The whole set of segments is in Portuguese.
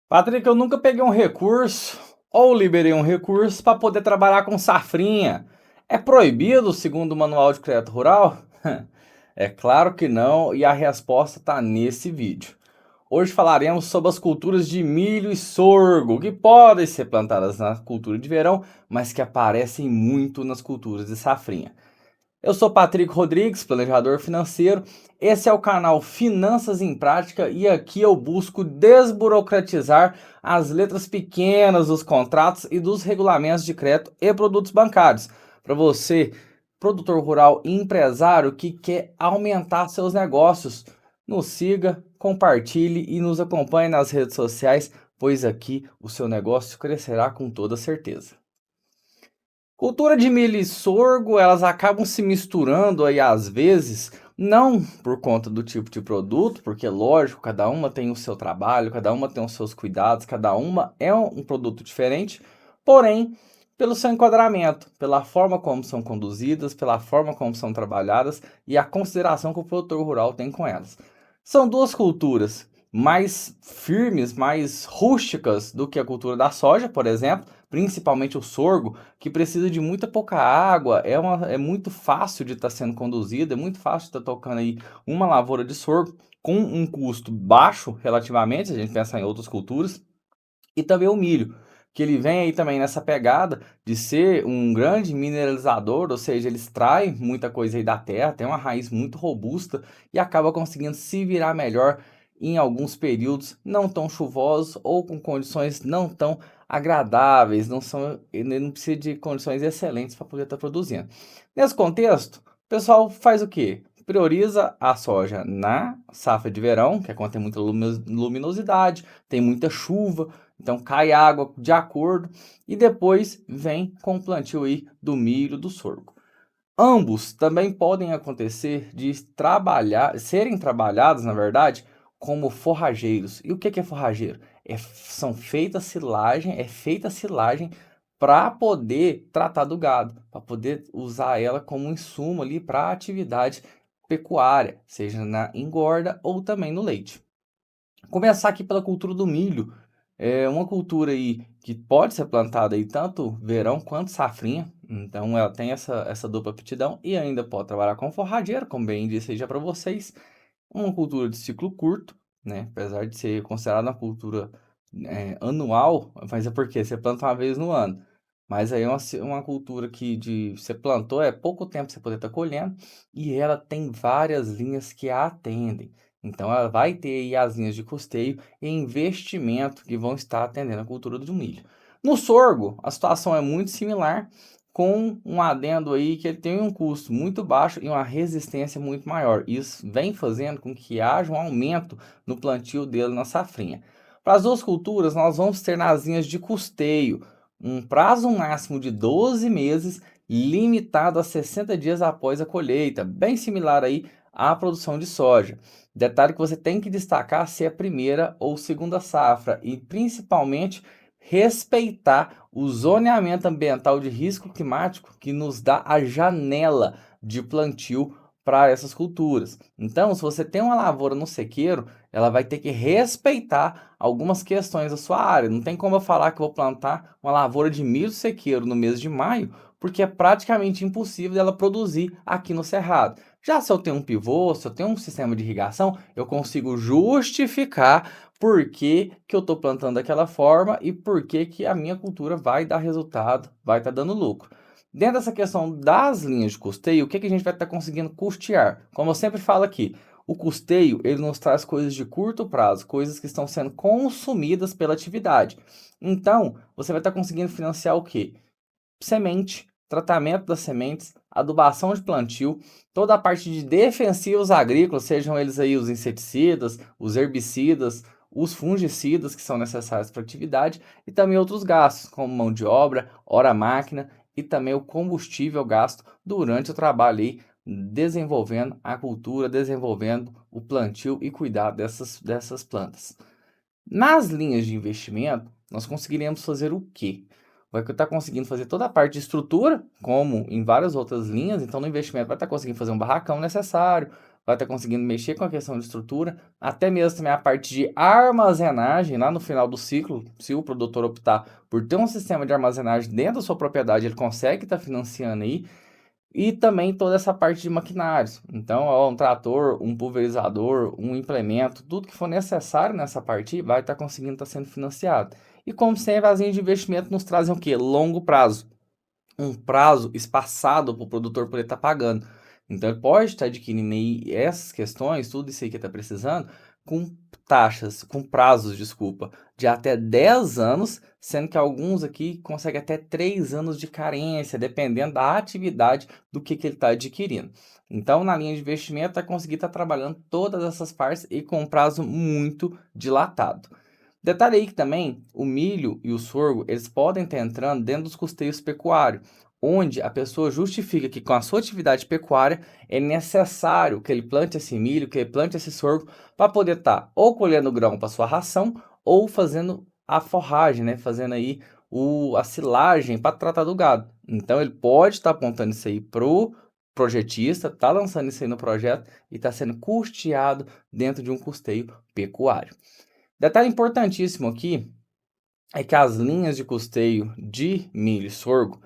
Patrick, eu nunca peguei um recurso ou liberei um recurso para poder trabalhar com safrinha. É proibido, segundo o Manual de Crédito Rural? É claro que não, e a resposta está nesse vídeo. Hoje falaremos sobre as culturas de milho e sorgo, que podem ser plantadas na cultura de verão, mas que aparecem muito nas culturas de safrinha. Eu sou Patrick Rodrigues, planejador financeiro. Esse é o canal Finanças em Prática e aqui eu busco desburocratizar as letras pequenas dos contratos e dos regulamentos de crédito e produtos bancários. Para você, produtor rural e empresário que quer aumentar seus negócios, nos siga, compartilhe e nos acompanhe nas redes sociais, pois aqui o seu negócio crescerá com toda certeza. Cultura de milho e sorgo, elas acabam se misturando aí às vezes, não por conta do tipo de produto, porque lógico, cada uma tem o seu trabalho, cada uma tem os seus cuidados, cada uma é um produto diferente, porém, pelo seu enquadramento, pela forma como são conduzidas, pela forma como são trabalhadas e a consideração que o produtor rural tem com elas. São duas culturas mais firmes, mais rústicas do que a cultura da soja, por exemplo, principalmente o sorgo, que precisa de muita pouca água, é muito fácil de estar sendo conduzido, é muito fácil de estar tocando aí uma lavoura de sorgo com um custo baixo relativamente, se a gente pensar em outras culturas, e também o milho, que ele vem aí também nessa pegada de ser um grande mineralizador, ou seja, ele extrai muita coisa aí da terra, tem uma raiz muito robusta e acaba conseguindo se virar melhor em alguns períodos não tão chuvosos ou com condições não tão agradáveis, ele não precisa de condições excelentes para poder estar produzindo. Nesse contexto, o pessoal faz o quê? Prioriza a soja na safra de verão, que é quando tem muita luminosidade, tem muita chuva, então cai água de acordo e depois vem com o plantio aí do milho, do sorgo. Ambos também podem acontecer de serem trabalhados, na verdade, como forrageiros. E o que é forrageiro? É feita silagem para poder tratar do gado, para poder usar ela como insumo ali para a atividade pecuária, seja na engorda ou também no leite. Começar aqui pela cultura do milho. É uma cultura aí que pode ser plantada aí tanto verão quanto safrinha. Então ela tem essa dupla aptidão e ainda pode trabalhar com forrageiro, como bem disse aí já para vocês. Uma cultura de ciclo curto, né? Apesar de ser considerada uma cultura anual, mas é porque você planta uma vez no ano. Mas aí é uma cultura que você plantou, é pouco tempo você poder estar colhendo, e ela tem várias linhas que a atendem. Então ela vai ter aí as linhas de custeio e investimento que vão estar atendendo a cultura do milho. No sorgo, a situação é muito similar, com um adendo aí que ele tem um custo muito baixo e uma resistência muito maior. Isso vem fazendo com que haja um aumento no plantio dele na safrinha. Para as duas culturas, nós vamos ter nas linhas de custeio um prazo máximo de 12 meses, limitado a 60 dias após a colheita, bem similar aí à produção de soja. Detalhe que você tem que destacar se é primeira ou segunda safra e principalmente respeitar o zoneamento ambiental de risco climático que nos dá a janela de plantio para essas culturas. Então, se você tem uma lavoura no sequeiro, ela vai ter que respeitar algumas questões da sua área. Não tem como eu falar que vou plantar uma lavoura de milho sequeiro no mês de maio, porque é praticamente impossível dela produzir aqui no Cerrado. Já se eu tenho um pivô, se eu tenho um sistema de irrigação, eu consigo justificar por que eu estou plantando daquela forma e por que a minha cultura vai dar resultado, vai estar dando lucro. Dentro dessa questão das linhas de custeio, o que a gente vai estar conseguindo custear? Como eu sempre falo aqui, o custeio ele nos traz coisas de curto prazo, coisas que estão sendo consumidas pela atividade. Então, você vai estar conseguindo financiar o quê? Semente, tratamento das sementes, adubação de plantio, toda a parte de defensivos agrícolas, sejam eles aí os inseticidas, os herbicidas, os fungicidas que são necessários para a atividade e também outros gastos, como mão de obra, hora máquina e também o combustível gasto durante o trabalho aí, desenvolvendo a cultura, desenvolvendo o plantio e cuidar dessas plantas. Nas linhas de investimento, nós conseguiremos fazer o quê? Vai estar conseguindo fazer toda a parte de estrutura, como em várias outras linhas. Então, no investimento, vai estar conseguindo fazer um barracão necessário, vai estar conseguindo mexer com a questão de estrutura, até mesmo também a parte de armazenagem lá no final do ciclo, se o produtor optar por ter um sistema de armazenagem dentro da sua propriedade, ele consegue estar financiando aí, e também toda essa parte de maquinários. Então, ó, um trator, um pulverizador, um implemento, tudo que for necessário nessa parte vai estar conseguindo estar sendo financiado. E como sempre, as linhas de investimento nos trazem o quê? Longo prazo, um prazo espaçado para o produtor poder estar pagando. Então, ele pode estar adquirindo aí essas questões, tudo isso aí que está precisando, com taxas, com prazos, desculpa, de até 10 anos, sendo que alguns aqui conseguem até 3 anos de carência, dependendo da atividade do que ele está adquirindo. Então, na linha de investimento, vai conseguir estar trabalhando todas essas partes e com um prazo muito dilatado. Detalhe aí que também o milho e o sorgo, eles podem estar entrando dentro dos custeios pecuários, onde a pessoa justifica que com a sua atividade pecuária é necessário que ele plante esse milho, que ele plante esse sorgo, para poder estar ou colhendo grão para sua ração, ou fazendo a forragem, né? Fazendo aí a silagem para tratar do gado. Então ele pode estar apontando isso aí pro projetista, tá lançando isso aí no projeto e está sendo custeado dentro de um custeio pecuário. Detalhe importantíssimo aqui é que as linhas de custeio de milho e sorgo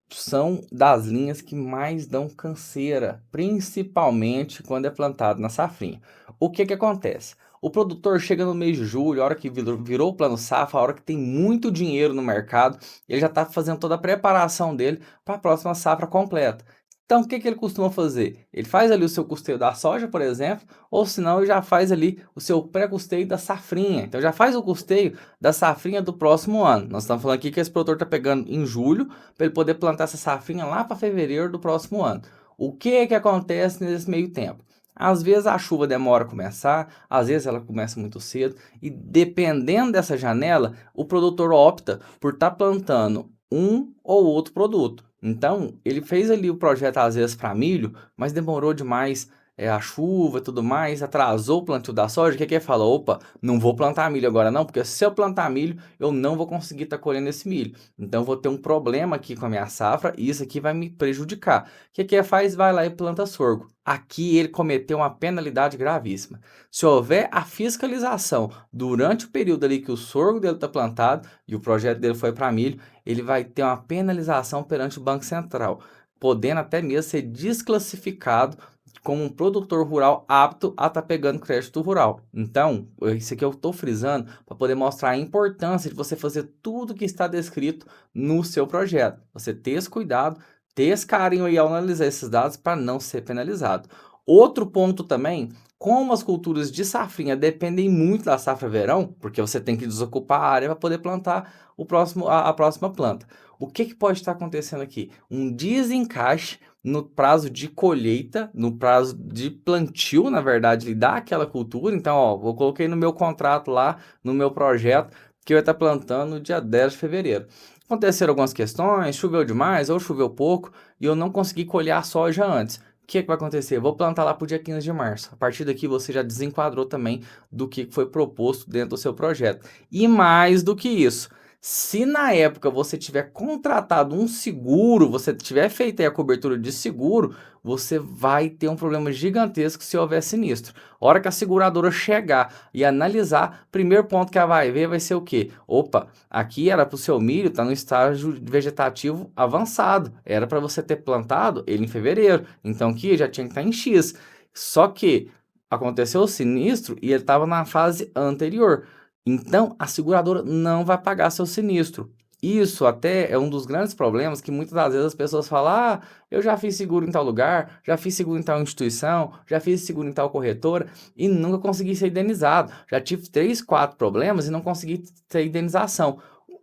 são das linhas que mais dão canseira, principalmente quando é plantado na safrinha. O que acontece? O produtor chega no mês de julho, a hora que virou o plano safra, a hora que tem muito dinheiro no mercado, ele já está fazendo toda a preparação dele para a próxima safra completa. Então, o que ele costuma fazer? Ele faz ali o seu custeio da soja, por exemplo, ou senão ele já faz ali o seu pré-custeio da safrinha. Então, já faz o custeio da safrinha do próximo ano. Nós estamos falando aqui que esse produtor está pegando em julho, para ele poder plantar essa safrinha lá para fevereiro do próximo ano. O que acontece nesse meio tempo? Às vezes a chuva demora a começar, às vezes ela começa muito cedo, e dependendo dessa janela, o produtor opta por estar plantando um ou outro produto. Então, ele fez ali o projeto às vezes para milho, mas demorou demais, a chuva e tudo mais, atrasou o plantio da soja. O que ele fala? Opa, não vou plantar milho agora não, porque se eu plantar milho, eu não vou conseguir estar colhendo esse milho. Então, eu vou ter um problema aqui com a minha safra e isso aqui vai me prejudicar. O que ele faz? Vai lá e planta sorgo. Aqui ele cometeu uma penalidade gravíssima. Se houver a fiscalização durante o período ali que o sorgo dele está plantado e o projeto dele foi para milho, ele vai ter uma penalização perante o Banco Central, podendo até mesmo ser desclassificado como um produtor rural apto a estar pegando crédito rural. Então, isso aqui eu estou frisando para poder mostrar a importância de você fazer tudo que está descrito no seu projeto. Você ter esse cuidado, ter esse carinho aí ao analisar esses dados para não ser penalizado. Outro ponto também, como as culturas de safrinha dependem muito da safra verão, porque você tem que desocupar a área para poder plantar a próxima planta. O que pode estar acontecendo aqui? Um desencaixe no prazo de colheita, no prazo de plantio, na verdade, daquela cultura. Então, ó, eu coloquei no meu contrato lá, no meu projeto, que eu ia estar plantando no dia 10 de fevereiro. Aconteceram algumas questões, choveu demais ou choveu pouco, e eu não consegui colher a soja antes. O que vai acontecer? Eu vou plantar lá para o dia 15 de março. A partir daqui você já desenquadrou também do que foi proposto dentro do seu projeto. E mais do que isso, se na época você tiver contratado um seguro, você tiver feito aí a cobertura de seguro, você vai ter um problema gigantesco se houver sinistro. A hora que a seguradora chegar e analisar, primeiro ponto que ela vai ver vai ser o quê? Opa, aqui era para o seu milho, está no estágio vegetativo avançado. Era para você ter plantado ele em fevereiro. Então aqui já tinha que estar em X. Só que aconteceu o sinistro e ele estava na fase anterior. Então, a seguradora não vai pagar seu sinistro. Isso até é um dos grandes problemas que muitas das vezes as pessoas falam: ah, eu já fiz seguro em tal lugar, já fiz seguro em tal instituição, já fiz seguro em tal corretora e nunca consegui ser indenizado. Já tive 3, 4 problemas e não consegui ter indenização.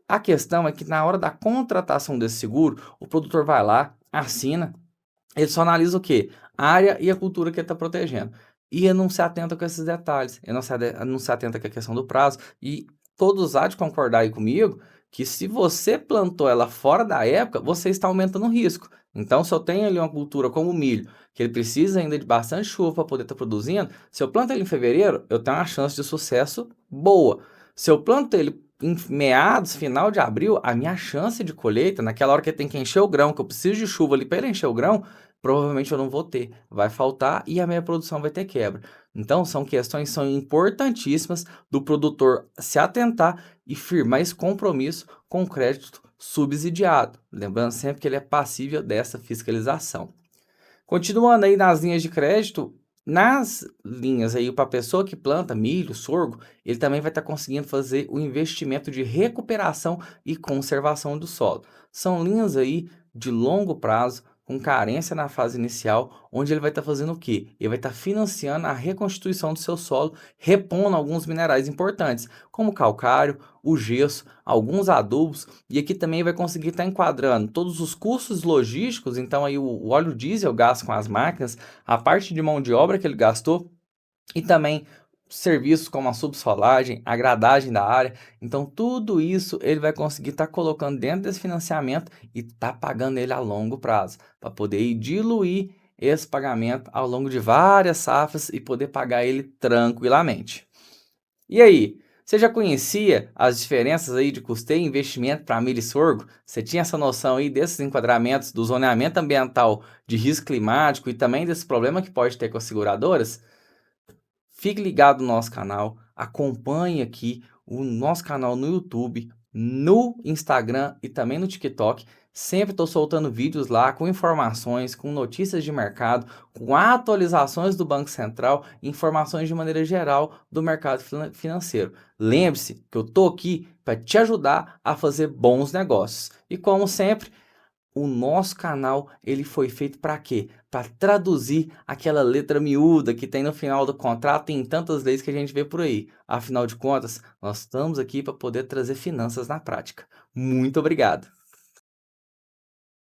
A questão é que na hora da contratação desse seguro, o produtor vai lá, assina, ele só analisa o quê? A área e a cultura que ele está protegendo. E ele não se atenta com esses detalhes. Ele não se atenta com a questão do prazo. E todos há de concordar aí comigo que se você plantou ela fora da época, você está aumentando o risco. Então, se eu tenho ali uma cultura como o milho, que ele precisa ainda de bastante chuva para poder estar produzindo, se eu planto ele em fevereiro, eu tenho uma chance de sucesso boa. Se eu planto ele em meados, final de abril, a minha chance de colheita, naquela hora que ele tem que encher o grão, que eu preciso de chuva ali para ele encher o grão, provavelmente eu não vou ter, vai faltar e a minha produção vai ter quebra. Então são questões que são importantíssimas do produtor se atentar e firmar esse compromisso com o crédito subsidiado, lembrando sempre que ele é passível dessa fiscalização. Continuando aí nas linhas de crédito, nas linhas aí para a pessoa que planta milho, sorgo, ele também vai estar conseguindo fazer o investimento de recuperação e conservação do solo. São linhas aí de longo prazo, com carência na fase inicial, onde ele vai estar fazendo o quê? Ele vai estar financiando a reconstituição do seu solo, repondo alguns minerais importantes, como o calcário, o gesso, alguns adubos, e aqui também vai conseguir estar enquadrando todos os custos logísticos, então aí o óleo diesel gasto com as máquinas, a parte de mão de obra que ele gastou, e também serviços como a subsolagem, a gradagem da área. Então tudo isso ele vai conseguir estar colocando dentro desse financiamento e tá pagando ele a longo prazo, para poder ir diluir esse pagamento ao longo de várias safras e poder pagar ele tranquilamente. E aí, você já conhecia as diferenças aí de custeio e investimento para milho e sorgo? Você tinha essa noção aí desses enquadramentos do zoneamento ambiental de risco climático e também desse problema que pode ter com as seguradoras? Fique ligado no nosso canal, acompanhe aqui o nosso canal no YouTube, no Instagram e também no TikTok. Sempre estou soltando vídeos lá com informações, com notícias de mercado, com atualizações do Banco Central, informações de maneira geral do mercado financeiro. Lembre-se que eu estou aqui para te ajudar a fazer bons negócios. E como sempre, o nosso canal ele foi feito para quê? Para traduzir aquela letra miúda que tem no final do contrato e em tantas leis que a gente vê por aí. Afinal de contas, nós estamos aqui para poder trazer finanças na prática. Muito obrigado!